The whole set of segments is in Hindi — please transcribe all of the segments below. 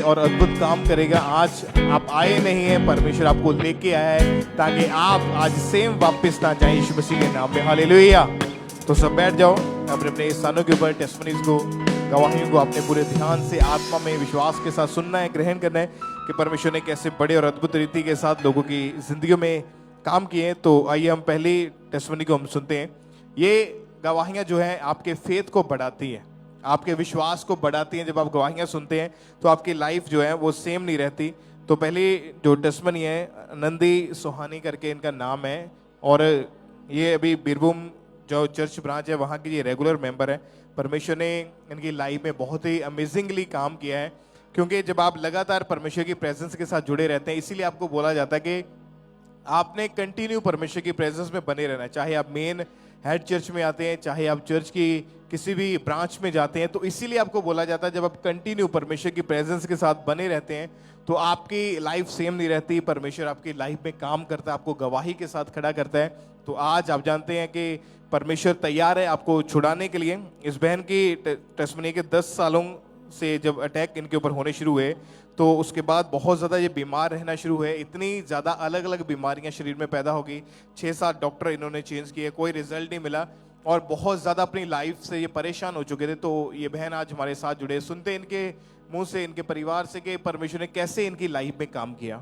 और अद्भुत काम करेगा। आज आप आए नहीं हैं, परमेश्वर आपको लेके आया है ताकि आप आज सेम वापस ना जाएं यीशु मसीह के नाम में। हालेलुया। तो सब बैठ जाओ, अपने अपने स्थानों के ऊपर। टेस्टिमनीज को, गवाहियों को अपने पूरे ध्यान से आत्मा में विश्वास के साथ सुनना है, ग्रहण करना है कि परमेश्वर ने कैसे बड़े और अद्भुत रीति के साथ लोगों की जिंदगियों में काम किए हैं। तो आइए हम पहली टेस्टिमनी को हम सुनते हैं। ये गवाहियाँ जो हैं आपके फेथ को बढ़ाती हैं, आपके विश्वास को बढ़ाती हैं। जब आप गवाहियाँ सुनते हैं तो आपकी लाइफ जो है वो सेम नहीं रहती। तो पहली जो टेस्टिमनी है, नंदी सोहानी करके इनका नाम है, और ये अभी बीरभूम जो चर्च ब्रांच है वहाँ की ये रेगुलर मेंबर है। परमेश्वर ने इनकी लाइफ में बहुत ही अमेजिंगली काम किया है, क्योंकि जब आप लगातार परमेश्वर की प्रेजेंस के साथ जुड़े रहते हैं, इसीलिए आपको बोला जाता है कि आपने कंटिन्यू परमेश्वर की प्रेजेंस में बने रहना है। चाहे आप मेन हेड चर्च में आते हैं, चाहे आप चर्च की किसी भी ब्रांच में जाते हैं, तो इसीलिए आपको बोला जाता है जब आप कंटिन्यू परमेश्वर की प्रेजेंस के साथ बने रहते हैं तो आपकी लाइफ सेम नहीं रहती। परमेश्वर आपकी लाइफ में काम करता है, आपको गवाही के साथ खड़ा करता है। तो आज आप जानते हैं कि परमेश्वर तैयार है आपको छुड़ाने के लिए। इस बहन की टेस्टिमनी के 10 सालों से जब अटैक इनके ऊपर होने शुरू हुए तो उसके बाद बहुत ज़्यादा ये बीमार रहना शुरू हुए। इतनी ज़्यादा अलग अलग बीमारियां शरीर में पैदा हो गई। 6-7 डॉक्टर इन्होंने चेंज किए, कोई रिजल्ट नहीं मिला, और बहुत ज़्यादा अपनी लाइफ से ये परेशान हो चुके थे। तो ये बहन आज हमारे साथ जुड़े, सुनते इनके मुंह से, इनके परिवार से कि परमेश्वर ने कैसे इनकी लाइफ में काम किया।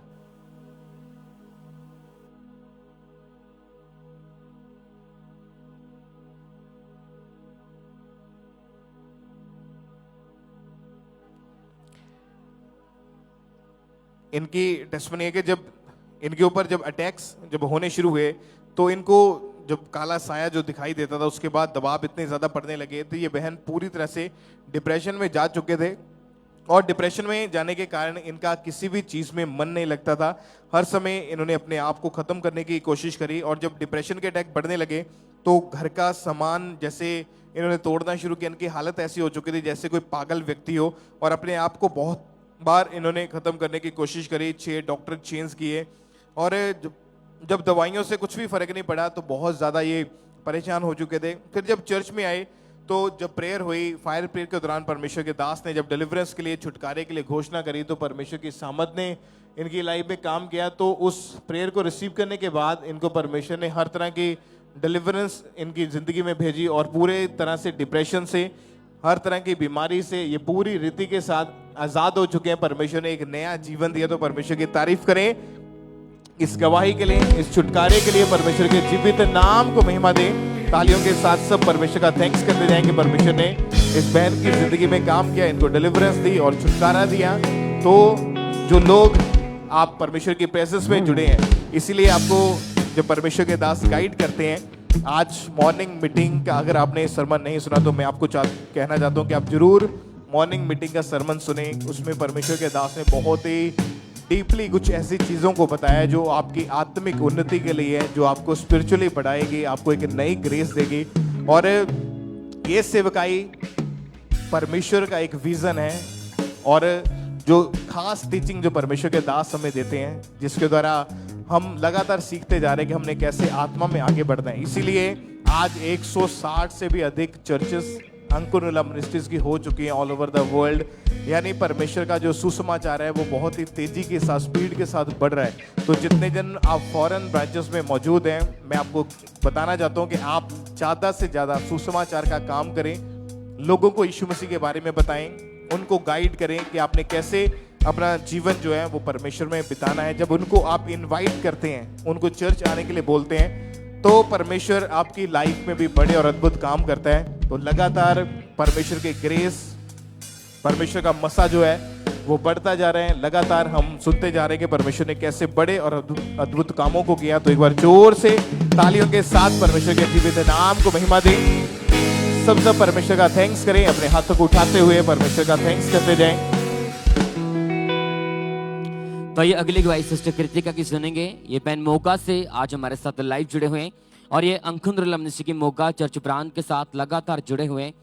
इनकी टेस्टिमनी है कि जब इनके ऊपर जब अटैक्स जब होने शुरू हुए तो इनको जब काला साया जो दिखाई देता था, उसके बाद दबाव इतने ज़्यादा पड़ने लगे। तो ये बहन पूरी तरह से डिप्रेशन में जा चुके थे, और डिप्रेशन में जाने के कारण इनका किसी भी चीज़ में मन नहीं लगता था। हर समय इन्होंने अपने आप को ख़त्म करने की कोशिश करी, और जब डिप्रेशन के अटैक बढ़ने लगे तो घर का सामान जैसे इन्होंने तोड़ना शुरू किया। इनकी हालत ऐसी हो चुकी थी जैसे कोई पागल व्यक्ति हो, और अपने आप को बहुत बार इन्होंने ख़त्म करने की कोशिश करी, 6 डॉक्टर चेंज किए, और जब दवाइयों से कुछ भी फ़र्क नहीं पड़ा तो बहुत ज़्यादा ये परेशान हो चुके थे। फिर जब चर्च में आए तो जब प्रेयर हुई, फायर प्रेयर के दौरान परमेश्वर के दास ने जब डिलीवरेंस के लिए, छुटकारे के लिए घोषणा करी, तो परमेश्वर की सामर्थ ने इनकी लाइफ में काम किया। तो उस प्रेयर को रिसीव करने के बाद इनको परमेश्वर ने हर तरह की डिलीवरेंस इनकी ज़िंदगी में भेजी, और पूरे तरह से डिप्रेशन से, हर तरह की बीमारी से ये पूरी रीति के साथ आज़ाद हो चुके हैं। परमेश्वर ने एक नया जीवन दिया। तो परमेश्वर की तारीफ करें इस गवाही के लिए, इस छुटकारे के लिए। परमेश्वर के जीवित नाम को महिमा दें। तालियों के साथ सब परमेश्वर का थैंक्स करते जाएंगे। परमेश्वर ने इस बहन की जिंदगी में काम किया, इनको डिलीवरेंस दी और छुटकारा दिया। तो जो लोग आप परमेश्वर की प्रेजेंस में जुड़े हैं, इसीलिए आपको जब परमेश्वर के दास गाइड करते हैं, आज मॉर्निंग मीटिंग का अगर आपने सरमन नहीं सुना तो मैं आपको कहना चाहता हूँ कि आप जरूर मॉर्निंग मीटिंग का सरमन सुने। उसमें परमेश्वर के दास ने बहुत ही डीपली कुछ ऐसी चीज़ों को बताया जो आपकी आत्मिक उन्नति के लिए है, जो आपको स्पिरिचुअली बढ़ाएगी, आपको एक नई ग्रेस देगी। और ये सेवकाई परमेश्वर का एक विजन है, और जो खास टीचिंग जो परमेश्वर के दास हमें देते हैं, जिसके द्वारा हम लगातार सीखते जा रहे हैं कि हमने कैसे आत्मा में आगे बढ़ना है। इसीलिए आज 160 से भी अधिक चर्चेस अंकुर मिनिस्ट्रीज की हो चुकी हैं ऑल ओवर द वर्ल्ड। यानी परमेश्वर का जो सुसमाचार है वो बहुत ही तेजी के साथ, स्पीड के साथ बढ़ रहा है। तो जितने जन आप फॉरेन ब्रांचेस में मौजूद हैं, मैं आपको बताना चाहता हूँ कि आप ज़्यादा से ज़्यादा सुसमाचार का काम करें, लोगों को यीशु मसीह के बारे में बताएं, उनको गाइड करें कि आपने कैसे अपना जीवन जो है वो परमेश्वर में बिताना है। जब उनको आप इनवाइट करते हैं, उनको चर्च आने के लिए बोलते हैं, तो परमेश्वर आपकी लाइफ में भी बड़े और अद्भुत काम करता है। तो लगातार परमेश्वर के ग्रेस, परमेश्वर का मसा जो है वो बढ़ता जा रहे हैं। लगातार हम सुनते जा रहे हैं कि परमेश्वर ने कैसे बड़े और अद्भुत कामों को किया। तो एक बार जोर से तालियों के साथ परमेश्वर के जीवित नाम को महिमा दें। सब परमेश्वर का थैंक्स करें, अपने हाथों को उठाते हुए परमेश्वर का थैंक्स करते जाएं। तो ये अगली गवाही सिस्टर कृतिका की सुनेंगे। ये बहन मोगा से आज हमारे साथ लाइव जुड़े हुए हैं, और ये अंकुर मिनिस्ट्री की मोगा चर्च ब्रांच के साथ लगातार जुड़े हुए हैं।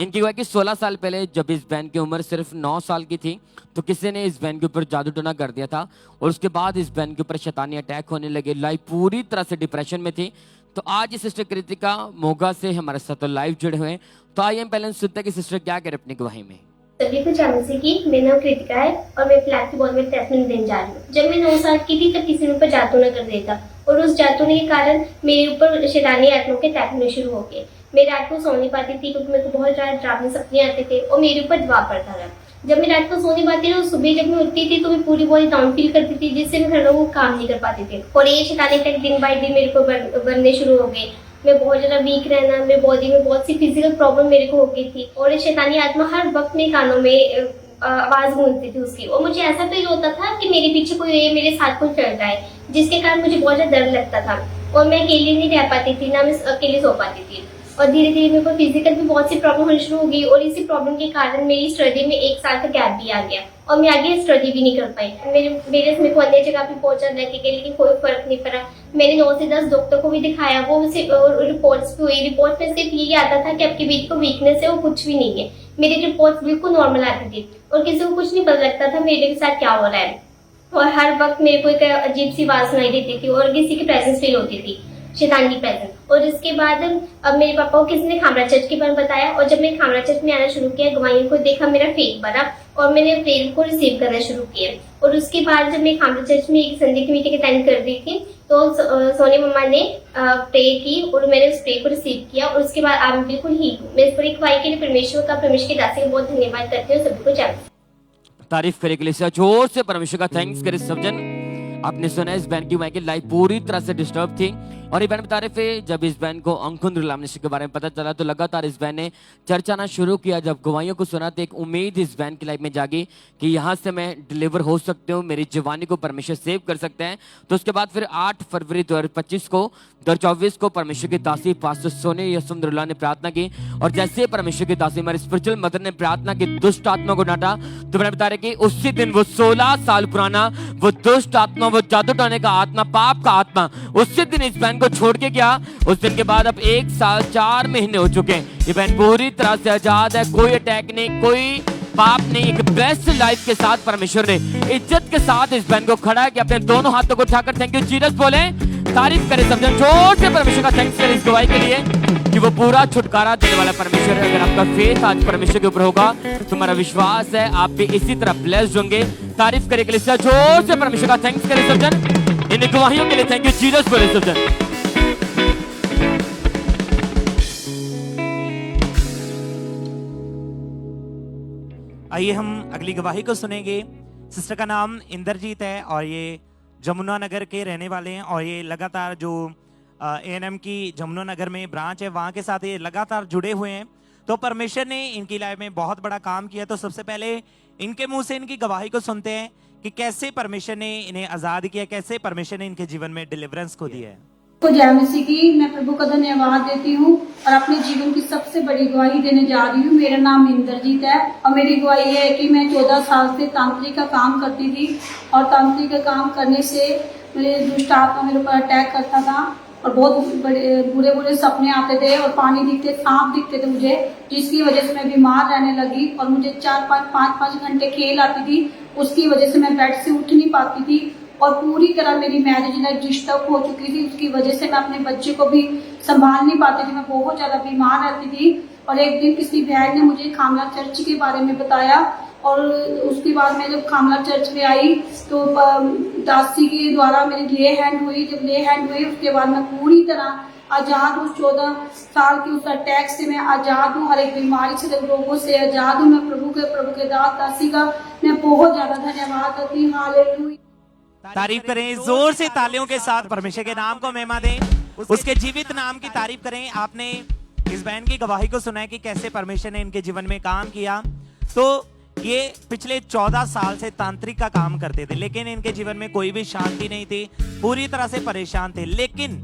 इनकी गवाही कि 16 साल पहले जब इस बहन की उम्र सिर्फ 9 साल की थी, तो किसी ने इस बहन के ऊपर जादू टोना कर दिया था, और उसके बाद इस बहन के ऊपर शैतानी अटैक होने लगे। लाइफ पूरी तरह से डिप्रेशन में थी। तो आज सिस्टर कृतिका मोगा से हमारे साथ लाइव जुड़े हुए हैं। तो आइए हम पहले सुनते हैं कि सिस्टर क्या करें अपनी गवाही में। सभी को जानने से कि मेरा नाम कृतिका है और मैं फिलहाल की बॉल में टेस्ट देने जा रही हूँ। जब मैं 9 साल की थी तब किसी ने ऊपर जादू न कर दिया था और उस जादू के कारण मेरे ऊपर शैतानी आत्माओं के अटैक होने शुरू हो गए। मैं रात को सो नहीं पाती थी क्योंकि मेरे को बहुत ज़्यादा डरावने सपने आते थे और मेरे ऊपर दबाव पड़ता था। जब मैं रात को सो नहीं पाती थी तो सुबह जब मैं उठती थी तो मैं पूरी बॉडी डाउन फील करती थी, जिससे मैं घर लोगों को काम नहीं कर पाती थी और ये शैतानी अटैक दिन बाय दिन मेरे को बनने शुरू हो गए। मैं बहुत ज़्यादा वीक रहना, मेरे बॉडी में बहुत सी फिजिकल प्रॉब्लम मेरे को हो गई थी और शैतानी आत्मा हर वक्त मेरे कानों में आवाज़ गूंजती थी उसकी और मुझे ऐसा फील होता था कि मेरे पीछे कोई मेरे साथ कोई चल रहा है, जिसके कारण मुझे बहुत ज़्यादा डर लगता था और मैं अकेली नहीं रह पाती थी, ना मैं अकेले सो पाती थी और धीरे धीरे मेरे को फिजिकल भी बहुत सी प्रॉब्लम होनी शुरू हो गई और इसी प्रॉब्लम के कारण मेरी स्टडी में 1 साल का गैप भी आ गया और मैं आगे स्टडी भी नहीं कर पाई। मेरे को अन्य जगह पे पहुंचा रहने के लेकिन कोई फर्क नहीं पड़ा। मैंने 9 से 10 डॉक्टर को भी दिखाया, वो रिपोर्ट्स भी हुई। रिपोर्ट में सिर्फ यही आता था कि आपकी बेटी को वीकनेस है और कुछ भी नहीं है। मेरी रिपोर्ट बिल्कुल नॉर्मल आती थी और किसी को कुछ नहीं पता लगता था मेरे साथ क्या हो रहा है और हर वक्त मेरे को एक अजीब सी आवाज सुनाई देती थी और किसी की प्रेजेंस फील होती थी, शैतान की प्रेजेंस। और इसके बाद अब मेरे पापा को किसी ने खामरा चर्च के बारे में बताया और जब मैं खामरा चर्च में आना शुरू किया, गवाहियों को देखा, मेरा फेथ बढ़ा और मैंने प्रेयर को रिसीव करना शुरू किया। और उसके बाद जब मैं खामरा चर्च में एक संडे की मीटिंग अटेंड कर रही थी तो सोनी मम्मा ने प्रे की और मैंने उस प्रे को रिसीव किया और उसके बाद आप बिल्कुल ही मैं इस पूरी गवाही के लिए परमेश्वर की दासी का बहुत धन्यवाद करती हूँ। सभी को जय। तारीफ करे के लिए जोर से परमेश्वर का थैंक्स करे सब जन। आपने सुना इस बैंड की माइक की लाइफ पूरी तरह से डिस्टर्ब थी और ये बैंड बता रहे थे जब इस बैंड को अंकुंद्र लामनिशी के बारे में पता चला तो लगातार इस बैंड ने चर्चा आना शुरू किया। जब गवाहियों को सुना तो एक उम्मीद इस बैंड की लाइफ में जागी कि यहाँ से मैं डिलीवर हो सकती हूँ, मेरी जवानी को परमेश्वर सेव कर सकते हैं। तो उसके बाद फिर 8 फरवरी 2025 को 2024 को परमेश्वर की दासी पास्टर सोनी यसुंदरुल्लाह ने प्रार्थना की और जैसे परमेश्वर की दासी हमारी स्पिरिचुअल मदर ने प्रार्थना की दुष्ट आत्मा को डांटा तो मैंने बता रहे कि उसी दिन वो 16 साल पुराना वो दुष्ट आत्मा, वो जादू टोने का आत्मा, पाप का आत्मा उसी दिन इस बैंड को छोड़ के गया। उस दिन के बाद अब 1 साल 4 महीने हो चुके हैं। ये बैंड पूरी तरह से आजाद है, कोई अटैक नहीं, कोई पाप नहीं। एक बेस्ट लाइफ के साथ परमेश्वर ने इज्जत के साथ इस बैंड को खड़ा है कि अपने दोनों हाथों को उठाकर थैंक यू जीसस बोले, तारीफ करे सब जन। जोर से परमेश्वर का थैंक्स करें इस गवाही के लिए कि वो पूरा छुटकारा देने वाला परमेश्वर है। अगर आपका फेथ आज परमेश्वर के ऊपर होगा तो हमारा विश्वास है आप भी इसी तरह ब्लेस्ड होंगे। तारीफ करे के लिए जोर से परमेश्वर का थैंक्स करें सब जन। इन गवाहियों के लिए थैंक यू जीसस बोले सब जन। आइए हम अगली गवाही को सुनेंगे। सिस्टर का नाम इंद्रजीत है और ये जमुना नगर के रहने वाले हैं और ये लगातार जो एएनएम की जमुना नगर में ब्रांच है वहाँ के साथ ये लगातार जुड़े हुए हैं। तो परमेश्वर ने इनकी लाइफ में बहुत बड़ा काम किया। तो सबसे पहले इनके मुंह से इनकी गवाही को सुनते हैं कि कैसे परमेश्वर ने इन्हें आजाद किया, कैसे परमेश्वर ने इनके जीवन में डिलीवरेंस को दिया है। को जय मसीह की। मैं प्रभु का धन्यवाद देती हूँ और अपने जीवन की सबसे बड़ी गवाही देने जा रही हूँ। मेरा नाम इंद्रजीत है और मेरी गवाही ये है कि मैं 14 साल से तांत्रिक का काम करती थी और तांत्रिक का काम करने से मेरे दुष्ट आत्मा मेरे ऊपर अटैक करता था और बहुत बड़े बुरे बुरे सपने आते थे और पानी दिखते, सांप दिखते थे मुझे, जिसकी वजह से मैं बीमार रहने लगी और मुझे 4-5 घंटे खेल आती थी। उसकी वजह से मैं बेड से उठ नहीं पाती थी और पूरी तरह मेरी मैरिज लाइफ डिस्टर्ब हो चुकी थी। उसकी वजह से मैं अपने बच्चे को भी संभाल नहीं पाती थी, मैं बहुत ज्यादा बीमार रहती थी। और एक दिन किसी बहन ने मुझे खामला चर्च के बारे में बताया और उसके बाद मैं जब खामला चर्च में आई तो दासी के द्वारा मेरी ले हैंड हुई। जब ले हैंड हुई उसके बाद मैं पूरी तरह आजाद हूँ। 14 साल की उस अटैक से मैं आजाद हूँ, हर एक बीमारी से, रोगों से आजाद हूँ। मैं प्रभु के दासी का मैं बहुत ज्यादा धन्यवाद करती हूँ। हालेलुया। तारीफ करें जोर से तालियों के साथ, परमेश्वर के नाम को महिमा दें, उसके जीवित नाम की तारीफ करें। आपने इस बहन की गवाही को सुना है कि कैसे परमेश्वर ने इनके जीवन में काम किया। तो ये पिछले 14 साल से तांत्रिक का काम करते थे लेकिन इनके जीवन में कोई भी शांति नहीं थी, पूरी तरह से परेशान थे। लेकिन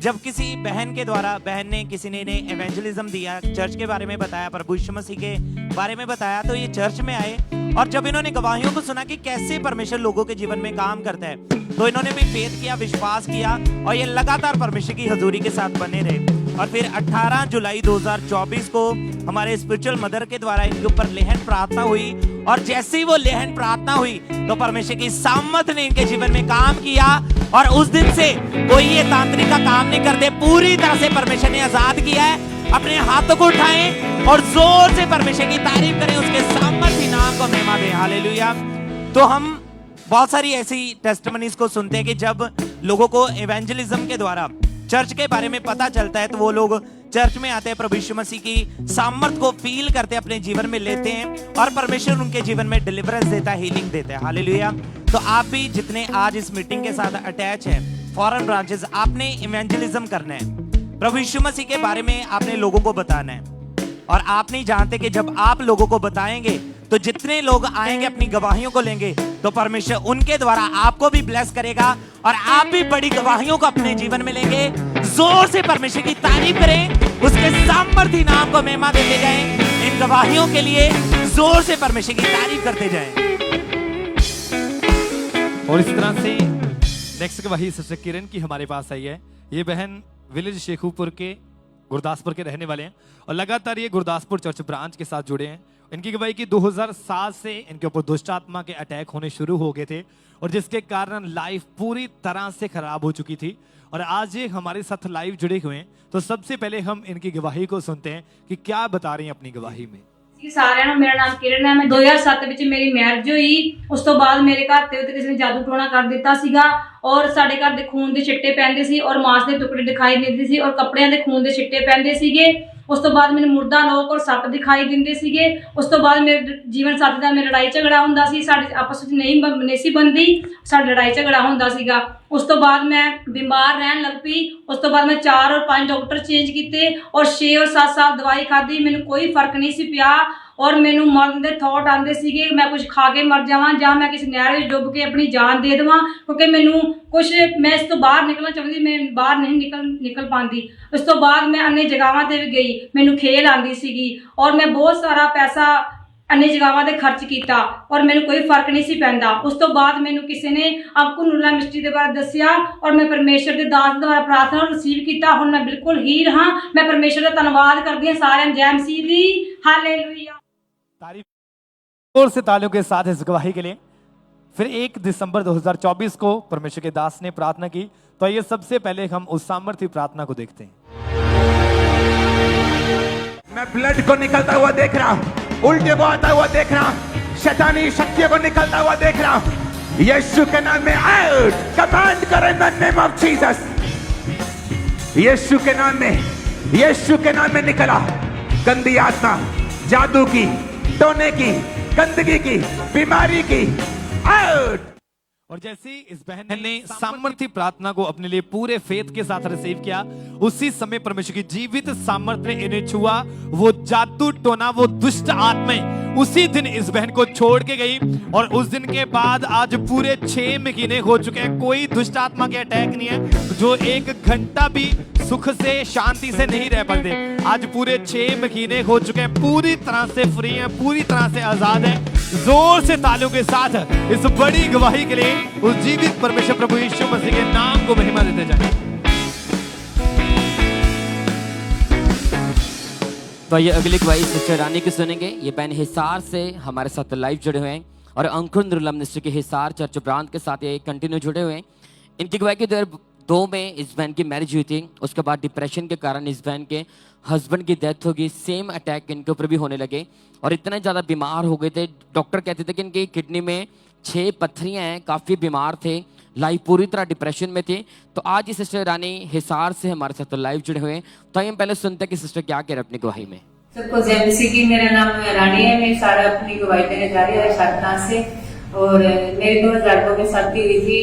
जब किसी बहन के द्वारा किसी ने इन्हें एवेंजलिज्म दिया, चर्च के बारे में बताया, प्रभु यीशु मसीह के बारे में बताया, तो ये चर्च में आए और जब इन्होंने गवाहियों को सुना कि कैसे परमेश्वर लोगों के जीवन में काम करता है तो इन्होंने भी फेथ किया, विश्वास किया और ये लगातार परमेश्वर की हजूरी के साथ बने रहे। और फिर 18 जुलाई 2024 को हमारे स्पिरिचुअल मदर के द्वारा इनके ऊपर लेहन प्रार्थना हुई और जैसे ही वो लेहन प्रार्थना हुई तो परमेश्वर की सामर्थ ने इनके जीवन में काम किया और उस दिन से कोई ये तांत्रिक का काम नहीं करते, पूरी तरह से परमेश्वर ने आजाद किया है। अपने हाथों को उठाएं और जोर से परमेश्वर की तारीफ करें, उसके सामर्थ नाम को महिमा दे। हालेलुया। तो हम बहुत सारी ऐसी टेस्टिमनीज को सुनते हैं कि जब लोगों को इवेंजलिज्म के द्वारा चर्च के बारे में पता चलता है तो वो लोग चर्च में आते हैं, प्रभु यीशु मसीह की सामर्थ को फील करते हैं, अपने जीवन में लेते हैं और परमेश्वर उनके जीवन में डिलीवरेंस देता है, हीलिंग देता है। हालेलुया। तो आप भी जितने आज इस मीटिंग के साथ अटैच हैं, फॉरेन ब्रांचेस, आपने इवेंजलिज्म करना है, प्रभु यीशु मसीह के बारे में आपने लोगों को बताना है। और आप नहीं जानते कि जब आप लोगों को बताएंगे तो जितने लोग आएंगे अपनी गवाहियों को लेंगे तो परमेश्वर उनके द्वारा आपको भी ब्लेस करेगा और आप भी बड़ी गवाहियों को अपने जीवन में लेंगे। जोर से परमेश्वर की तारीफ करें, उसके सामर्थी नाम को महिमा देते जाएं। इन गवाहियों के लिए जोर से परमेश्वर की तारीफ करते जाएं। और इस तरह से नेक्स्ट गवाही सिस्टर किरण की हमारे पास आई है। ये बहन विलेज शेखुपुर के गुरदासपुर के रहने वाले हैं और लगातार ये गुरदासपुर चर्च ब्रांच के साथ जुड़े हैं। इनकी गवाही की 2007 से इनके ऊपर दुष्ट आत्मा के अटैक होने शुरू हो गए थे और जिसके कारण लाइफ पूरी तरह से खराब हो चुकी थी। और आज ये हमारे साथ लाइव जुड़े हुए हैं, तो सबसे पहले हम इनकी गवाही को सुनते हैं कि क्या बता रही हैं अपनी गवाही में। ਸਾਰਿਆਂ ਨੂੰ ਮੇਰਾ ਨਾਮ ਕਿਰਨ ਹੈ। ਮੈਂ 2007 ਵਿੱਚ ਮੇਰੀ ਮੈਰਿਜ ਹੋਈ। ਉਸ ਤੋਂ ਬਾਅਦ ਮੇਰੇ ਘਰ ਤੇ ਉੱਤੇ ਕਿਸੇ ਨੇ ਜਾਦੂ ਟੋਣਾ ਕਰ ਦਿੱਤਾ ਸੀਗਾ ਔਰ ਸਾਡੇ ਘਰ ਦੇ ਖੂਨ ਦੇ ਛਿੱਟੇ ਪੈਂਦੇ ਸੀ ਔਰ ਮਾंस ਦੇ ਟੁਕੜੇ ਦਿਖਾਈ ਦਿੰਦੇ ਸੀ ਔਰ ਕੱਪੜਿਆਂ ਦੇ ਖੂਨ ਦੇ ਛਿੱਟੇ ਪੈਂਦੇ ਸੀਗੇ। ਉਸ ਤੋਂ ਬਾਅਦ ਮੈਨੂੰ ਮੁਰਦਾ ਲੋਕ ਔਰ ਸੱਪ ਦਿਖਾਈ ਦਿੰਦੇ ਸੀਗੇ। ਉਸ ਤੋਂ ਬਾਅਦ ਮੇਰੇ ਜੀਵਨ ਸਾਥੀ ਦਾ ਮੇਰਾ ਲੜਾਈ ਝਗੜਾ ਹੁੰਦਾ ਸੀ, ਸਾਡੇ ਆਪਸ ਵਿੱਚ ਨਹੀਂ ਸੀ ਬਣਦੀ, ਸਾਡਾ ਲੜਾਈ ਝਗੜਾ ਹੁੰਦਾ ਸੀਗਾ। ਉਸ ਤੋਂ ਬਾਅਦ ਮੈਂ ਬਿਮਾਰ ਰਹਿਣ ਲੱਗ ਪਈ। ਉਸ ਤੋਂ ਬਾਅਦ ਮੈਂ 4 ਔਰ 5 ਡਾਕਟਰ ਚੇਂਜ ਕੀਤੇ ਔਰ 6 ਔਰ 7 ਸਾਲ ਦਵਾਈ ਖਾਧੀ, ਮੈਨੂੰ ਕੋਈ ਫਰਕ ਨਹੀਂ ਸੀ ਪਿਆ ਔਰ ਮੈਨੂੰ ਮਰਨ ਦੇ ਥੌਟ ਆਉਂਦੇ ਸੀਗੇ, ਮੈਂ ਕੁਝ ਖਾ ਕੇ ਮਰ ਜਾਵਾਂ ਜਾਂ ਮੈਂ ਕਿਸੇ ਨਹਿਰ ਵਿੱਚ ਡੁੱਬ ਕੇ ਆਪਣੀ ਜਾਨ ਦੇ ਦੇਵਾਂ, ਕਿਉਂਕਿ ਮੈਨੂੰ ਕੁਝ ਮੈਂ ਇਸ ਤੋਂ ਬਾਹਰ ਨਿਕਲਣਾ ਚਾਹੁੰਦੀ, ਮੈਂ ਬਾਹਰ ਨਹੀਂ ਨਿਕਲ ਪਾਉਂਦੀ। ਉਸ ਤੋਂ ਬਾਅਦ ਮੈਂ अन्य ਜਗ੍ਹਾਵਾਂ ਤੇ ਵੀ ਗਈ, ਮੈਨੂੰ ਖੇਲ ਆਉਂਦੀ ਸੀਗੀ ਔਰ ਮੈਂ ਬਹੁਤ ਸਾਰਾ ਪੈਸਾ अन्य ਜਗ੍ਹਾਵਾਂ ਤੇ ਖਰਚ ਕੀਤਾ ਔਰ ਮੈਨੂੰ ਕੋਈ ਫਰਕ ਨਹੀਂ ਸੀ ਪੈਂਦਾ। ਉਸ ਤੋਂ ਬਾਅਦ ਮੈਨੂੰ ਕਿਸੇ ਨੇ ਆਪਕੋ ਨੂਰਲਾ ਮਿਸਟਰੀ ਦੇ ਬਾਰੇ ਦੱਸਿਆ ਔਰ ਮੈਂ ਪਰਮੇਸ਼ਰ ਦੇ ਦਾਸ ਦੁਆਰਾ ਪ੍ਰਾਰਥਨਾ ਰਿਸੀਵ ਕੀਤਾ। ਹੁਣ ਮੈਂ ਬਿਲਕੁਲ ਹੀਲ ਹਾਂ। ਮੈਂ ਪਰਮੇਸ਼ਰ ਦਾ ਧੰਨਵਾਦ ਕਰਦੀ ਹਾਂ। ਸਾਰਿਆਂ ਨੂੰ ਜੈ ਮਸੀਹ ਦੀ। हालेलुया। तारीफ जोर से तालियों के साथ इस गवाही के लिए। फिर 1 दिसंबर 2024 को परमेश्वर के दास ने प्रार्थना की, तो आइए सबसे पहले हम उस सामर्थ्य प्रार्थना को देखते हैं। मैं ब्लड को निकलता हुआ देख रहा हूं, उल्टे को आता हुआ देख रहा हूं, शैतानी शक्तियों को निकलता हुआ देख रहा हूं। यीशु के नाम में आउट, कमांड करें in the name of Jesus. यीशु के नाम में, यीशु के नाम में निकला गंदी आत्मा, जादू की, टोने की, गंदगी की, बीमारी की, आउट। और जैसे ही इस बहन ने सामर्थ्य प्रार्थना को अपने लिए पूरे फेथ के साथ रिसीव किया, उसी समय परमेश्वर की जीवित सामर्थ्य ने इन्हें छुआ। वो जादू टोना, वो दुष्ट आत्माएं उसी दिन इस बहन को छोड़ के गई और उस दिन के बाद आज पूरे 6 महीने हो चुके हैं। कोई दुष्ट आत्मा के अटैक नहीं है, जो 1 घंटा भी सुख से शांति से नहीं रह पाते। आज पूरे 6 महीने हो चुके हैं, पूरी तरह से फ्री हैं, पूरी तरह से आजाद हैं। जोर से तालियों के साथ इस बड़ी गवाही के लिए उस जीवित परमेश्वर प्रभु यीशु मसीह के नाम को महिमा देते जाएं। तो ये अगली गवाही सिस्टर रानी की सुनेंगे। ये बहन हिसार से हमारे साथ लाइव जुड़े हुए हैं और अंकुर नुरुल्लाह मिनिस्ट्री के हिसार चर्च ब्रांच के साथ ये कंटिन्यू जुड़े हुए हैं। इनकी गवाही की 2002 में इस बहन की मैरिज हुई थी। उसके बाद डिप्रेशन के कारण इस बहन के हस्बैंड की डेथ होगी। सेम अटैक इनके ऊपर भी होने लगे और इतने ज़्यादा बीमार हो गए थे। डॉक्टर कहते थे कि इनकी किडनी में 6 पत्थरियां हैं, काफ़ी बीमार थे, लाइफ पूरी तरह डिप्रेशन में थी। तो आज ये सिस्टर रानी हिसार से हमारे साथ लाइव जुड़े हुए हैं। तो हम पहले सुनते हैं कि सिस्टर क्या कह रहे अपनी गवाही में। सबको जय मसीह की। मेरा नाम रानी है। मैं सारा अपनी गवाही देने जा रही है शारदा से। और मेरी 2002 में शादी हुई थी।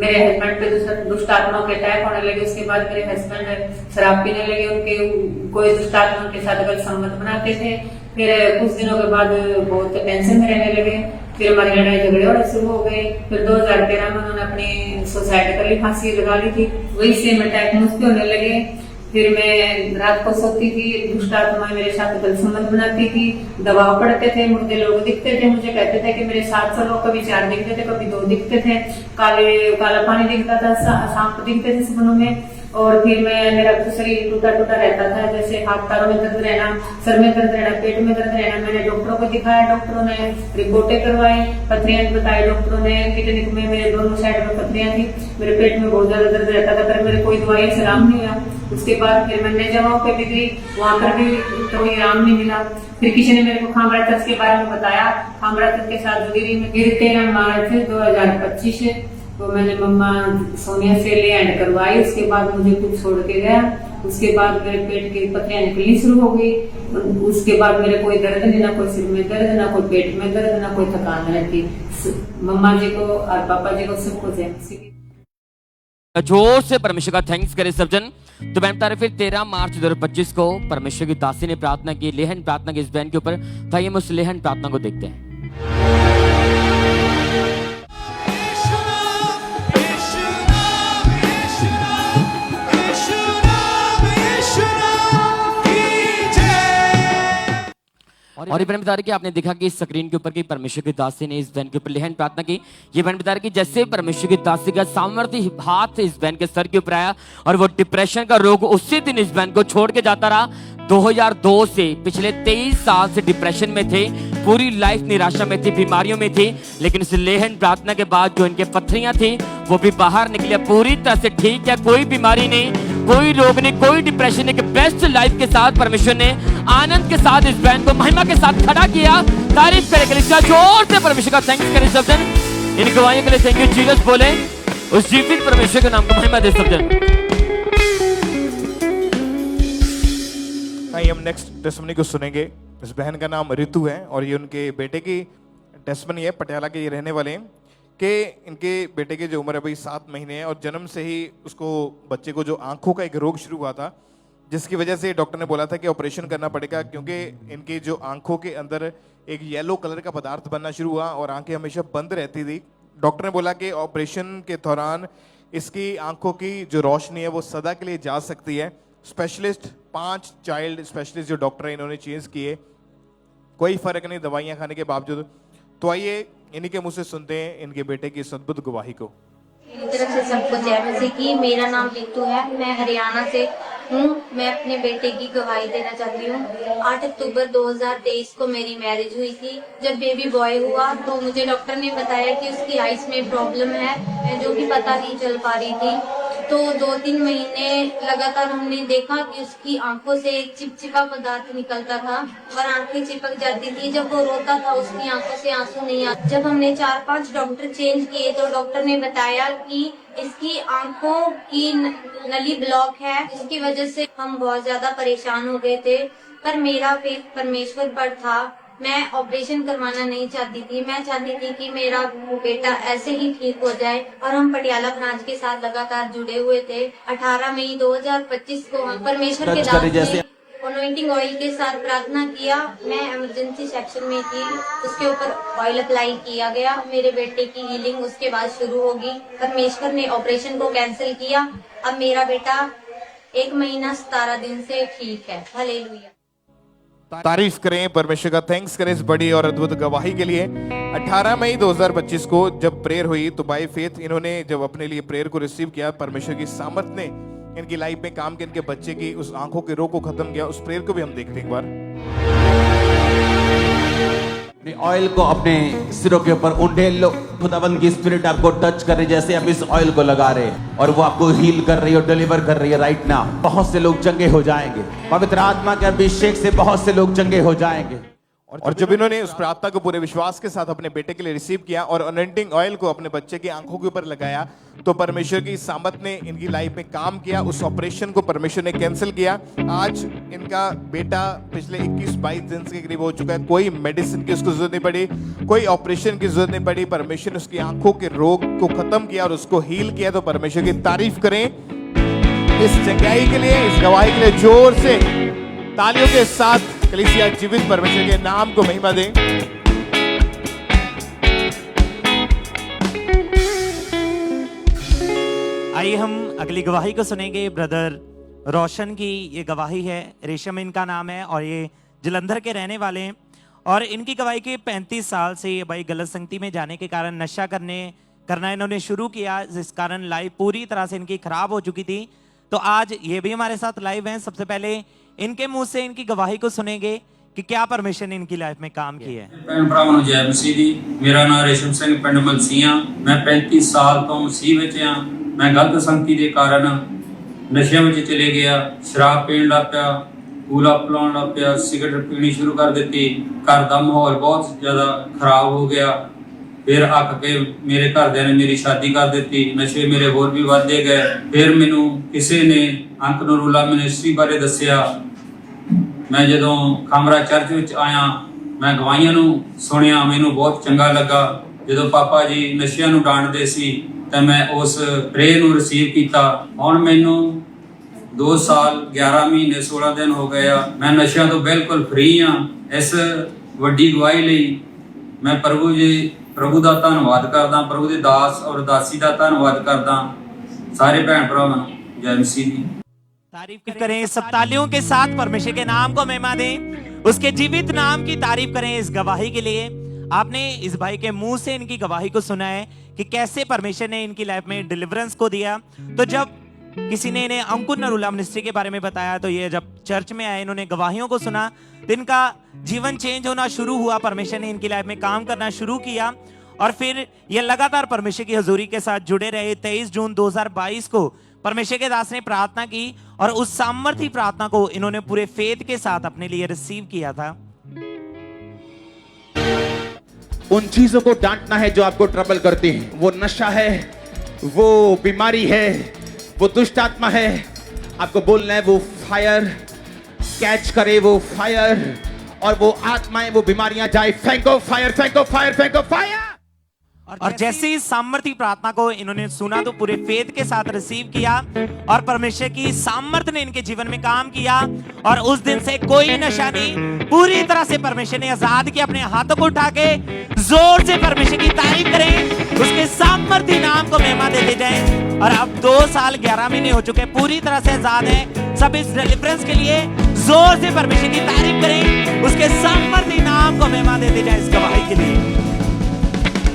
मेरे हस्बैंड पे दुष्ट आत्माओं के अटैक होने लगे। उसके बाद मेरे हस्बैंड शराब पीने लगे। उनके कोई दुष्ट आत्माओं के साथ गलत संबंध बनाते थे। फिर कुछ दिनों के बाद बहुत टेंशन में रहने लगे। फिर हमारी लड़ाई झगड़े होने शुरू हो गए। फिर 2013 में उन्होंने अपनी सुसाइड कर ली, फांसी लगा ली थी। वही सेम अटैक मुझ पे होने लगे। फिर मैं रात को सोती थी, दुष्ट आत्मा मेरे साथ गलत संबंध बनाती थी, दबाव पड़ते थे, मुझे लोग दिखते थे, मुझे कहते थे कि मेरे 700 लोग, कभी 4 दिखते थे, कभी 2 दिखते थे, काला पानी दिखता था, सांप दिखते थे सपनों में। और फिर मेरा शरीर टूटा टूटा रहता था, जैसे हाथ पैरों में दर्द रहना, सर में दर्द रहना, पेट में दर्द रहना। मैंने डॉक्टरों को दिखाया, डॉक्टरों ने रिपोर्टें करवाई, पथरियां बताई डॉक्टरों ने। किडनी में मेरे दोनों साइड में पथरियां थी, मेरे पेट में बहुत ज्यादा दर्द रहता था, पर मेरे कोई दवाई से आराम नहीं हुआ। उसके बाद फिर मैं अन्य जगहों पे भी गई, वहां पर भी तो आराम नहीं मिला। फिर किसी ने मेरे को खामरा तत्व के बारे में बताया, खामरा तत्व के साथ जुड़ी रही मैं। फिर 13 मार्च 2025 तो मैंने मम्मा सोनिया से ले एंड करवाई। उसके बाद मुझे कुछ छोड़ के गया। उसके बाद मेरे पेट की पथरियां निकलनी शुरू हो गई। उसके बाद मेरे कोई दर्द नहीं, ना कोई सिर में दर्द, ना कोई पेट में दर्द, ना कोई थकान रहती। मम्मा जी को और पापा जी को सबको जोर से परमेश्वर का थैंक्स करें सब जन। तो बहन बता रहे फिर 13 मार्च 2025 को परमेश्वर की दासी ने प्रार्थना की, लेहन प्रार्थना की इस बहन के ऊपर। तो आइए हम उस लेहन प्रार्थना को देखते हैं। और ये बहन बता रही कि आपने देखा कि इस स्क्रीन के ऊपर की परमेश्वर की दासी ने इस बहन के ऊपर लेहन प्रार्थना की। ये बहन बता रही कि जैसे परमेश्वर की दासी का सामर्थ्य हाथ इस बहन के सर के ऊपर आया और वो डिप्रेशन का रोग उसी दिन इस बहन को छोड़ के जाता रहा। 2002 से पिछले 23 साल से डिप्रेशन में थे, पूरी लाइफ निराशा में थी, बीमारियों में थी, लेकिन इस लेहन प्रार्थना के बाद जो इनके पथरियां थी वो भी बाहर निकली, पूरी तरह से ठीक है, कोई बीमारी नहीं, कोई रोग नहीं, कोई डिप्रेशन नहीं। बेस्ट लाइफ के साथ परमेश्वर ने आनंद के साथ इस बहन को महिमा के साथ खड़ा किया। तारीफ करें कलीसिया, जोर से परमेश्वर का थैंक्स करें सब जन। इन गवाहियों के लिए थैंक यू जीसस बोले, उस जीवित परमेश्वर के नाम को महिमा दे सब जन। आइए हम नेक्स्ट टेस्टमनी को सुनेंगे। इस बहन का नाम रितु है और ये उनके बेटे की टेस्टमनी है। पटियाला के ये रहने वाले हैं कि इनके बेटे की जो उम्र है भाई 7 महीने है और जन्म से ही उसको बच्चे को जो आंखों का एक रोग शुरू हुआ था, जिसकी वजह से डॉक्टर ने बोला था कि ऑपरेशन करना पड़ेगा, क्योंकि इनकी जो आंखों के अंदर एक येलो कलर का पदार्थ बनना शुरू हुआ और आंखें हमेशा बंद रहती थी। डॉक्टर ने बोला कि ऑपरेशन के दौरान इसकी आंखों की जो रोशनी है वो सदा के लिए जा सकती है। स्पेशलिस्ट 5 चाइल्ड स्पेशलिस्ट जो डॉक्टर है इन्होंने चेंज किए, कोई फर्क नहीं दवाइयां खाने के बावजूद। तो आइए इन्हीं के मुंह से सुनते हैं इनके बेटे की इस अद्भुत गवाही को। मेरी तरफ से सबको जय मसीह की। मेरा नाम रितु है, मैं हरियाणा से हूँ। मैं अपने बेटे की गवाही देना चाहती हूँ। 8 अक्टूबर 2023 को मेरी मैरिज हुई थी। जब बेबी बॉय हुआ तो मुझे डॉक्टर ने बताया कि उसकी आइस में प्रॉब्लम है, जो कि पता नहीं चल पा रही थी। तो 2-3 महीने लगातार हमने देखा कि उसकी आंखों से एक चिपचिपा पदार्थ निकलता था और आंखें चिपक जाती थी। जब वो रोता था उसकी आंखों से आंसू नहीं आते। जब हमने 4-5 डॉक्टर चेंज किए तो डॉक्टर ने बताया कि इसकी आंखों की नली ब्लॉक है, जिसकी वजह से हम बहुत ज्यादा परेशान हो गए थे। पर मेरा फेथ परमेश्वर पर था। मैं ऑपरेशन करवाना नहीं चाहती थी। मैं चाहती थी कि मेरा बेटा ऐसे ही ठीक हो जाए और हम पटियाला ब्रांच के साथ लगातार जुड़े हुए थे। 18 मई 2025 को हम परमेश्वर के दास ने अनॉइंटिंग ऑयल के साथ प्रार्थना किया। मैं इमरजेंसी सेक्शन में थी, उसके ऊपर ऑयल अप्लाई किया गया। मेरे बेटे की हीलिंग उसके बाद शुरू होगी। परमेश्वर ने ऑपरेशन को कैंसिल किया। अब मेरा बेटा 1 महीना 17 दिन से ठीक है। हालेलुया। तारीफ करें परमेश्वर का, थैंक्स करें इस बड़ी और अद्भुत गवाही के लिए। 18 मई 2025 को जब प्रेयर हुई तो बाय फेथ इन्होंने जब अपने लिए प्रेयर को रिसीव किया, परमेश्वर की सामर्थ ने इनकी लाइफ में काम किया, इनके बच्चे की उस आंखों के रोग को खत्म किया। उस प्रेयर को भी हम देखते हैं एक बार। ऑयल को अपने सिरों के ऊपर उंडेल लो। खुदावंद की स्पिरिट आपको टच कर रही है, जैसे आप इस ऑयल को लगा रहे हैं और वो आपको हील कर रही है और डिलीवर कर रही है राइट नाउ। बहुत से लोग चंगे हो जाएंगे। पवित्र आत्मा के अभिषेक से बहुत से लोग चंगे हो जाएंगे। और जब इन्होंने उस प्रार्थना को पूरे विश्वास के साथ अपने बेटे के लिए रिसीव किया और अनॉइंटिंग ऑयल को अपने बच्चे की आंखों के ऊपर लगाया तो परमेश्वर की सामर्थ ने इनकी लाइफ में काम किया। उस ऑपरेशन को परमेश्वर ने कैंसिल किया। आज इनका बेटा पिछले 21-22 दिन के करीब हो चुका है। कोई मेडिसिन की उसको जरूरत नहीं पड़ी, कोई ऑपरेशन की जरूरत नहीं पड़ी। परमेश्वर ने उसकी आंखों के रोग को खत्म किया और उसको हील किया। तो परमेश्वर की तारीफ करें इस चंगाई के लिए, इस गवाही के लिए। जोर से तालियों के साथ कलीसिया जीवित परमेश्वर के नाम को महिमा दें। आइए हम अगली गवाही को सुनेंगे। ब्रदर रोशन की ये गवाही है। रेशम इनका नाम है और ये जलंधर के रहने वाले हैं। और इनकी गवाही के 35 साल से ये भाई गलत संगति में जाने के कारण नशा करना इन्होंने शुरू किया, जिस कारण लाइफ पूरी तरह से इनकी खराब हो चुकी थी। तो आज ये भी हमारे साथ लाइव हैं। सबसे पहले इनके मुंह से इनकी गवाही को सुनेंगे कि क्या परमेश्वर ने इनकी लाइफ में काम किया है। ਭੈਣ ਭਰਾਵਾਂ ਨੂੰ ਜੈ ਮਸੀਹ ਦੀ। ਮੇਰਾ ਨਾਮ ਰੇਸ਼ਮ ਸਿੰਘ ਪਿੰਡ ਮਲਸੀਆਂ। ਮੈਂ 35 ਸਾਲ ਤੋਂ ਮਸੀਹ ਵਿੱਚ ਹਾਂ। ਮੈਂ ਗਲਤ ਸੰਗਤੀ ਦੇ ਕਾਰਨ ਨਸ਼ਿਆਂ ਵਿੱਚ ਚਲੇ ਗਿਆ, ਸ਼ਰਾਬ ਪੀਣ ਲੱਗ ਪਿਆ, ਕੂਲਾ ਪਲਾਉਣ ਲੱਗ ਪਿਆ, ਸਿਗਰਟ ਪੀਣੀ ਸ਼ੁਰੂ ਕਰ ਦਿੱਤੀ। ਘਰ ਦਾ ਮਾਹੌਲ ਬਹੁਤ ਜ਼ਿਆਦਾ ਖਰਾਬ ਹੋ ਗਿਆ। ਫਿਰ ਅੱਕ ਕੇ ਮੇਰੇ ਘਰਦਿਆਂ ਨੇ ਮੇਰੀ ਸ਼ਾਦੀ ਕਰ ਦਿੱਤੀ। ਨਸ਼ੇ ਮੇਰੇ ਹੋਰ ਵੀ ਵੱਧਦੇ ਗਏ। ਫਿਰ ਮੈਨੂੰ ਕਿਸੇ ਨੇ ਅੰਕ ਨੂਰੁੱਲਾ ਮਿਨਿਸਟਰੀ ਬਾਰੇ ਦੱਸਿਆ। ਮੈਂ ਜਦੋਂ ਖਾਮਰਾ ਚਰਚ ਵਿੱਚ ਆਇਆ, ਮੈਂ ਗਵਾਹੀਆਂ ਨੂੰ ਸੁਣਿਆ, ਮੈਨੂੰ ਬਹੁਤ ਚੰਗਾ ਲੱਗਾ। ਜਦੋਂ ਪਾਪਾ ਜੀ ਨਸ਼ਿਆਂ ਨੂੰ ਡਾਂਟਦੇ ਸੀ ਤਾਂ ਮੈਂ ਉਸ ਪ੍ਰੇ ਨੂੰ ਰਿਸੀਵ ਕੀਤਾ। ਹੁਣ ਮੈਨੂੰ 2 ਸਾਲ 11 ਮਹੀਨੇ 16 ਦਿਨ ਹੋ ਗਏ ਆ। ਮੈਂ ਨਸ਼ਿਆਂ ਤੋਂ ਬਿਲਕੁਲ ਫ੍ਰੀ ਆ। ਇਸ ਵੱਡੀ ਗਵਾਹੀ ਲਈ ਮੈਂ ਪ੍ਰਭੂ ਦਾ ਧੰਨਵਾਦ ਕਰਦਾ, ਪ੍ਰਭੂ ਦੇ ਦਾਸ ਔਰ ਦਾਸੀ ਦਾ ਧੰਨਵਾਦ ਕਰਦਾ। ਸਾਰੇ ਭੈਣ ਭਰਾਵਾਂ ਨੂੰ ਜੈ ਮਸੀਹ ਦੀ तारीफ करें। सब तालियों के साथ परमेश्वर के नाम को महिमा दें, उसके जीवित नाम की तारीफ करें इस गवाही के लिए। आपने इस भाई के मुंह से इनकी गवाही को सुना है कि कैसे परमेश्वर ने इनकी लाइफ में डिलीवरेंस को दिया। तो जब किसी ने इन्हें अंकुर नरूला मिनिस्ट्री के बारे में बताया, तो ये जब चर्च में आए, इन्होंने गवाहियों को सुना, तो इनका जीवन चेंज होना शुरू हुआ। परमेश्वर ने इनकी लाइफ में काम करना शुरू किया और फिर ये लगातार परमेश्वर की हजूरी के साथ जुड़े रहे। 23 जून 2022 को परमेश्वर के दास ने प्रार्थना की और उस सामर्थी प्रार्थना को इन्होंने पूरे फेथ के साथ अपने लिए रिसीव किया था। उन चीजों को डांटना है जो आपको ट्रबल करती है। वो नशा है, वो बीमारी है, वो दुष्ट आत्मा है। आपको बोलना है वो फायर कैच करे, वो फायर, और वो आत्माएं, वो बीमारियां जाए। फेंको फायर, फेंको फायर, फेंको फायर। और जैसे ही सामर्थी प्रार्थना को इन्होंने सुना तो पूरे फेथ के साथ रिसीव किया और परमेश्वर की सामर्थ ने इनके जीवन में काम किया। और उस दिन से कोई नशा नहीं, पूरी तरह से परमेश्वर ने आजाद किया। अपने हाथों को उठा के जोर से परमेश्वर की तारीफ करें, उसके सामर्थी नाम को महिमा देते जाएं। और अब 2 साल 11 महीने हो चुके हैं, पूरी तरह से आजाद है। सब इस डिलीवरेंस के लिए जोर से परमेश्वर की तारीफ करें, उसके सामर्थी नाम को महिमा देते जाएं इस गवाही के लिए।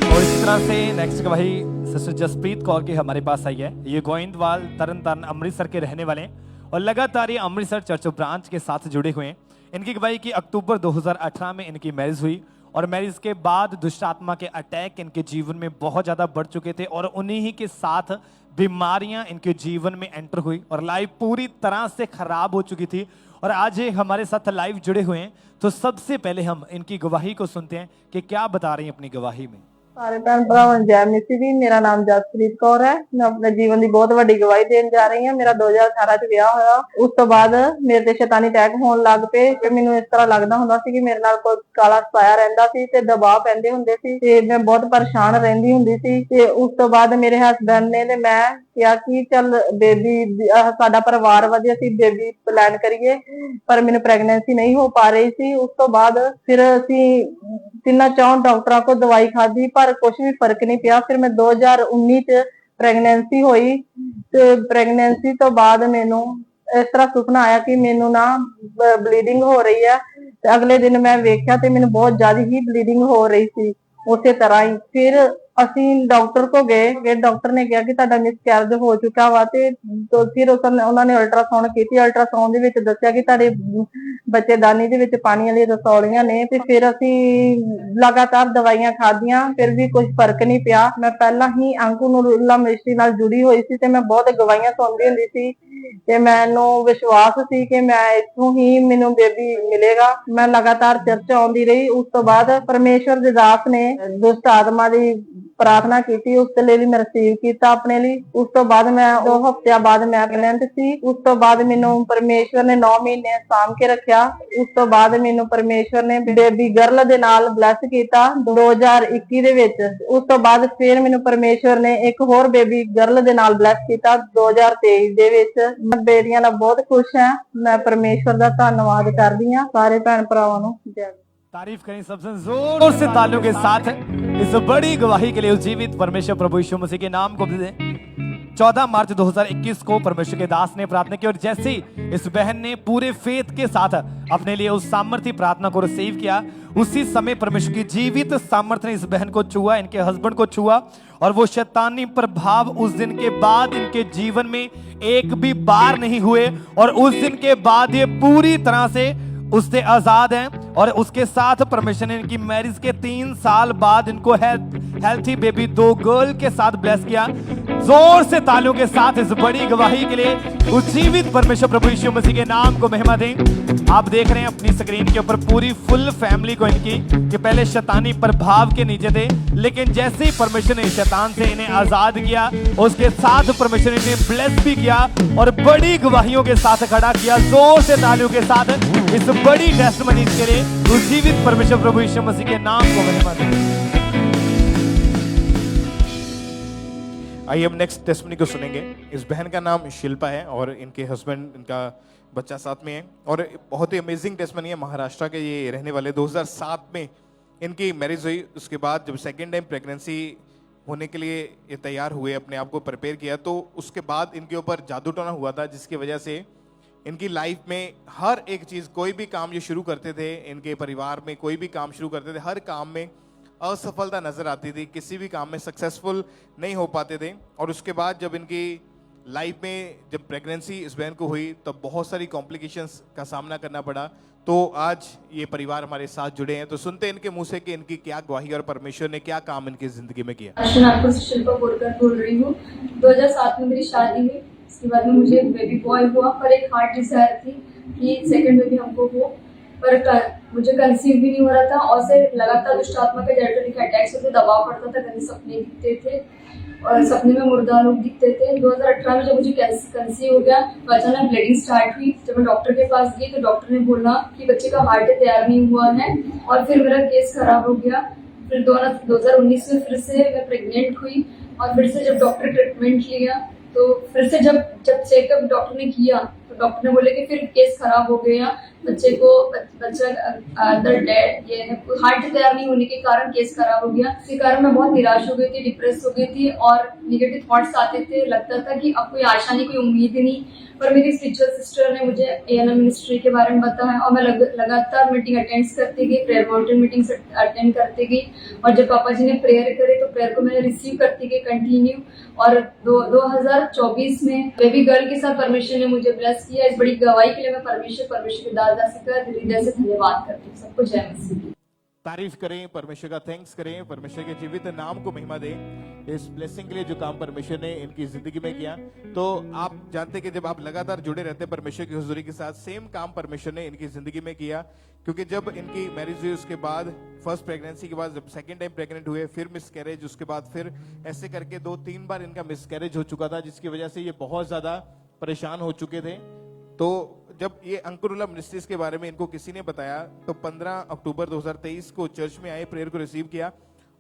और इस तरह से नेक्स्ट गवाही सिस्टर जसप्रीत कौर की हमारे पास आई है। ये गोइंदवाल तरनतारन अमृतसर के रहने वाले हैं और लगातार ये अमृतसर चर्च ब्रांच के साथ जुड़े हुए हैं। इनकी गवाही की अक्टूबर 2018 में इनकी मैरिज हुई और मैरिज के बाद दुष्ट आत्मा के अटैक इनके जीवन में बहुत ज़्यादा बढ़ चुके थे और उन्हीं ही के साथ बीमारियां इनके जीवन में एंटर हुई और लाइफ पूरी तरह से खराब हो चुकी थी। और आज ये हमारे साथ लाइव जुड़े हुए हैं, तो सबसे पहले हम इनकी गवाही को सुनते हैं कि क्या बता रही हैं अपनी गवाही में। ਸਾਰੇ ਭੈਣ ਭਰਾਵਾਂ ਨੂੰ ਜੈ ਮਸੀਹ ਦੀ। ਮੇਰਾ ਨਾਮ ਜਸਪ੍ਰੀਤ ਕੌਰ ਹੈ। ਮੈਂ ਆਪਣੇ ਜੀਵਨ ਦੀ ਬਹੁਤ ਵੱਡੀ ਗਵਾਹੀ ਦੇਣ ਜਾ ਰਹੀ ਹਾਂ। ਮੇਰਾ 2018 ਚ ਵਿਆਹ ਹੋਇਆ। ਉਸ ਤੋਂ ਬਾਅਦ ਮੇਰੇ ਤੇ ਸ਼ੈਤਾਨੀ ਅਟੈਕ ਹੋਣ ਲੱਗ ਪਏ ਤੇ ਮੈਨੂੰ ਇਸ ਤਰ੍ਹਾਂ ਲੱਗਦਾ ਹੁੰਦਾ ਸੀ ਕਿ ਮੇਰੇ ਨਾਲ ਕੋਈ ਕਾਲਾ ਸਪਾਇਆ ਰਹਿੰਦਾ ਸੀ ਤੇ ਦਬਾਅ ਪੈਂਦੇ ਹੁੰਦੇ ਸੀ ਤੇ ਮੈਂ ਬਹੁਤ ਪਰੇਸ਼ਾਨ ਰਹਿੰਦੀ ਹੁੰਦੀ ਸੀ। ਤੇ ਉਸ ਤੋਂ ਬਾਅਦ ਮੇਰੇ ਹਸਬੈਂਡ ਨੇ ਤੇ ਮੈਂ ਕਿਹਾ ਕਿ ਚੱਲ ਬੇਬੀ, ਸਾਡਾ ਪਰਿਵਾਰ ਵਧੀਆ, ਅਸੀਂ ਬੇਬੀ ਪਲਾਨ ਕਰੀਏ, ਪਰ ਮੈਨੂੰ ਪ੍ਰੈਗਨੈਂਸੀ ਨਹੀਂ ਹੋ ਪਾ ਰਹੀ ਸੀ। ਉਸ ਤੋਂ ਬਾਅਦ ਫਿਰ ਅਸੀਂ 3-4 ਡਾਕਟਰਾਂ ਕੋਲ ਦਵਾਈ ਖਾਧੀ ਪਰ ਕੁਝ ਵੀ ਫਰਕ ਨਹੀਂ ਪਿਆ। ਫਿਰ ਮੈਂ 2019 ਚ ਪ੍ਰੈਗਨੈਂਸੀ ਹੋਈ ਤੇ ਪ੍ਰੈਗਨੈਂਸੀ ਤੋਂ ਬਾਅਦ ਮੈਨੂੰ ਇਸ ਤਰ੍ਹਾਂ ਸੁਪਨਾ ਆਇਆ ਕਿ ਮੈਨੂੰ ਨਾ ਬਲੀਡਿੰਗ ਹੋ ਰਹੀ ਹੈ ਤੇ ਅਗਲੇ ਦਿਨ ਮੈਂ ਵੇਖਿਆ ਤੇ ਮੈਨੂੰ ਬਹੁਤ ਜ਼ਿਆਦਾ ਹੀ ਬਲੀਡਿੰਗ ਹੋ ਰਹੀ ਸੀ। ਉਸੇ ਤਰ੍ਹਾਂ ਹੀ ਫਿਰ ਅਸੀਂ ਡਾਕਟਰ ਕੋ ਗਏ। ਡਾਕਟਰ ਨੇ ਕਿਹਾ ਕਿ ਤੁਹਾਡਾ ਮਿਸਕੈਰੇਜ ਹੋ ਚੁੱਕਾ ਵਾ ਤੇ ਫਿਰ ਉਹਨਾਂ ਨੇ ਅਲਟਰਾਸਾਊਂਡ ਕੀਤੀ। ਅਲਟਰਾਸਾਊਂਡ ਦੇ ਵਿੱਚ ਦੱਸਿਆ ਕਿ ਤੁਹਾਡੇ ਬੱਚੇਦਾਨੀ ਦੇ ਵਿੱਚ ਪਾਣੀ ਵਾਲੀ ਰਸੌਲੀਆਂ ਨੇ। ਤੇ ਫਿਰ ਅਸੀਂ ਲਗਾਤਾਰ ਦਵਾਈਆਂ ਖਾਧੀਆਂ, ਫਿਰ ਵੀ ਕੁਝ ਫਰਕ ਨਹੀਂ ਪਿਆ। ਮੈਂ ਪਹਿਲਾਂ ਹੀ ਅੰਕੁਰ ਨੂਰੁੱਲਾ ਮਿਨਿਸਟਰੀ ਨਾਲ ਜੁੜੀ ਹੋਈ ਸੀ ਤੇ ਮੈਂ ਬਹੁਤ ਗਵਾਹੀਆਂ ਸੁਣਦੀ ਹੁੰਦੀ ਸੀ ਤੇ ਮੈਨੂੰ ਵਿਸ਼ਵਾਸ ਸੀ ਕਿ ਮੈਂ ਇੱਥੋਂ ਹੀ ਮੈਨੂੰ ਬੇਬੀ ਮਿਲੇਗਾ। ਮੈਂ ਲਗਾਤਾਰ ਚਰਚ ਆਉਂਦੀ ਰਹੀ। ਉਸ ਤੋਂ ਬਾਅਦ ਪਰਮੇਸ਼ਵਰ ਦੇ ਦਾਸ ਨੇ ਦੁਸ਼ਟ ਆਤਮਾ ਦੀ प्रार्थना की थी, उसके लिए मैं रिसीव किया अपने लिए। उस तो बाद मैं 2 हफ्ते बाद मैं प्रेगनेंट थी। उस तो बाद मैनू परमेश्वर ने 9 महीने साम के रखा। उस तो बाद मैनू परमेश्वर ने बेबी गर्ल दे नाल ब्लैस किया 2021 दे विच। उस तो बाद फिर मैनू परमेश्वर ने एक होर बेबी गर्ल दे नाल ब्लैस किया 2023 दे विच। मैं बेटियां नाल बहुत खुश हां। मैं परमेश्वर दा धन्नवाद करदी हां। सारे भैन भरावां नूं जय। तारीफ करें सबसे जोर से तालियों के साथ इस बड़ी गवाही के लिए उस जीवित परमेश्वर प्रभु यीशु मसीह के नाम को दें। 14 मार्च 2021 को परमेश्वर के दास ने प्रार्थना की और जैसे ही इस बहन ने पूरे फेथ के साथ अपने लिए उस सामर्थी प्रार्थना को रिसीव किया, उसी समय परमेश्वर की जीवित सामर्थ्य ने इस बहन को छुआ, इनके हस्बैंड को छुआ और वो शैतानी प्रभाव उस दिन के बाद इनके जीवन में एक भी बार नहीं हुए और उस दिन के बाद ये पूरी तरह से उससे आजाद हैं। और उसके साथ परमेश्वर ने इनकी मैरिज के 3 साल बाद इनको हेल्थी बेबी 2 गर्ल के साथ ब्लेस किया। जोर से तालियों के साथ इस बड़ी गवाही के लिए उज्जीवित परमेश्वर प्रभु यीशु मसीह के नाम को महिमा दें। आप देख रहे हैं अपनी स्क्रीन के ऊपर पूरी फुल फैमिली को इनकी, कि पहले शैतानी प्रभाव के नीचे थे, लेकिन जैसे ही परमेश्वर ने शैतान से इन्हें आजाद किया, उसके साथ परमेश्वर ने इन्हें ब्लेस भी किया और बड़ी गवाहियों के साथ खड़ा किया। जोर से तालियों के साथ इस बड़ी टेस्टमनी के लिए उज्जीवित परमेश्वर प्रभु यीशु मसीह के नाम को महिमा दें। आइए हम नेक्स्ट टेस्टमनी को सुनेंगे। इस बहन का नाम शिल्पा है और इनके हस्बैंड, इनका बच्चा साथ में है और बहुत ही अमेजिंग टेस्टमनी है। महाराष्ट्र के ये रहने वाले, 2007 में इनकी मैरिज हुई। उसके बाद जब सेकेंड टाइम प्रेगनेंसी होने के लिए ये तैयार हुए, अपने आप को प्रिपेयर किया, तो उसके बाद इनके ऊपर जादू टोना हुआ था, जिसकी वजह से इनकी लाइफ में हर एक चीज़, कोई भी काम ये शुरू करते थे, इनके परिवार में कोई भी काम शुरू करते थे, हर काम में असफलता नजर आती थी, किसी भी काम में सक्सेसफुल नहीं हो पाते थे। और उसके बाद जब इनकी लाइफ में जब प्रेगनेंसी इस बहन को हुई, तब बहुत सारी कॉम्प्लिकेशंस का सामना करना पड़ा। तो आज ये परिवार हमारे साथ जुड़े हैं, तो सुनते हैं इनके मुंह से कि इनकी क्या गवाही और परमेश्वर ने क्या काम इनकी जिंदगी में किया। नागपुर से शिल्पा बोरकर बोल रही हूँ। 2007 में मेरी शादी हुई, उसके बाद में मुझे बेबी बॉय हुआ, पर एक हार्ट डिजायर थी कि सेकंड बेबी हमको हो, पर मुझे कंसीव भी नहीं हो रहा था और से लगातार दुष्ट आत्मा के जैटोनिक अटैक्स होते, दबाव पड़ता था, गंदे सपने दिखते थे और सपने में मुर्दा लोग दिखते थे। 2018 में जब मुझे कंसीव हो गया तो अचानक ब्लीडिंग स्टार्ट हुई। जब मैं डॉक्टर के पास गई तो डॉक्टर ने बोला कि बच्चे का हार्ट तैयार नहीं हुआ है और फिर मेरा केस खराब हो गया। फिर 2019 में फिर से मैं प्रेग्नेंट हुई और फिर से जब डॉक्टर ट्रीटमेंट लिया तो फिर से जब चेकअप डॉक्टर ने किया तो डॉक्टर ने बोले कि फिर केस खराब हो गया, बच्चा अंदर डेड, ये है, हार्ट तैयार नहीं होने के कारण केस खराब हो गया। इसी कारण मैं बहुत निराश हो गई थी, डिप्रेस हो गई थी और निगेटिव थॉट्स आते थे। लगता था कि अब कोई आशा नहीं, कोई उम्मीद ही नहीं। पर मेरी स्पिरिचुअल सिस्टर ने मुझे ANM मिनिस्ट्री के बारे में बताया और मैं लगातार मीटिंग अटेंड करती गई, प्रेयर माउंटेन मीटिंग्स अटेंड करती गई और जब पापा जी ने प्रेयर करे तो प्रेयर को मैंने रिसीव करती गई कंटिन्यू। और 2024 में बेबी गर्ल के साथ परमेश्वर ने मुझे ब्लेस किया। इस बड़ी गवाही के लिए मैं परमेश्वर के दादा से हृदय से धन्यवाद करती हूँ। सबको जय मसीह। तारीफ करें, परमेश्वर का थैंक्स करें, परमेश्वर के जीवित नाम को महिमा दें इस ब्लेसिंग के लिए जो काम परमेश्वर ने इनकी जिंदगी में किया। तो आप जानते हैं कि जब आप लगातार जुड़े रहते हैं परमेश्वर की हुजूरी के साथ, सेम काम परमेश्वर ने इनकी जिंदगी में किया। क्योंकि जब इनकी मैरिज हुई उसके बाद फर्स्ट प्रेगनेंसी के बाद जब सेकेंड टाइम प्रेग्नेंट हुए, फिर मिसकैरेज, उसके बाद फिर ऐसे करके 2-3 बार इनका मिसकैरेज हो चुका था, जिसकी वजह से ये बहुत ज्यादा परेशान हो चुके थे। तो जब ये अंकुरुला मिनिस्ट्रीज के बारे में इनको किसी ने बताया तो 15 अक्टूबर 2023 को चर्च में आए, प्रेयर को रिसीव किया।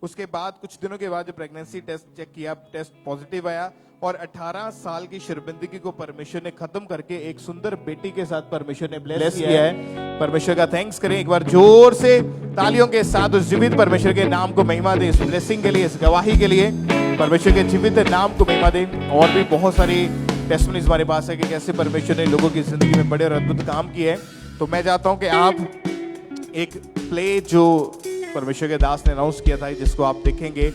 उसके बाद कुछ दिनों के बाद जब प्रेगनेंसी टेस्ट चेक किया, टेस्ट पॉजिटिव आया और 18 साल की शर्मिंदगी को परमेश्वर ने खत्म करके एक सुंदर बेटी के साथ परमेश्वर ने ब्लेस किया है। परमेश्वर का थैंक्स करें, एक बार जोर से तालियों के साथ उस जीवित परमेश्वर के नाम को महिमा दें, इस ब्लेसिंग के लिए, इस गवाही के लिए परमेश्वर के जीवित नाम को महिमा दें। और भी बहुत सारी टेस्टमनीज हमारे पास है कि कैसे परमेश्वर ने लोगों की जिंदगी में बड़े और अद्भुत काम किए हैं। तो मैं चाहता हूं कि आप एक प्ले जो परमेश्वर के दास ने अनाउंस किया था, जिसको आप देखेंगे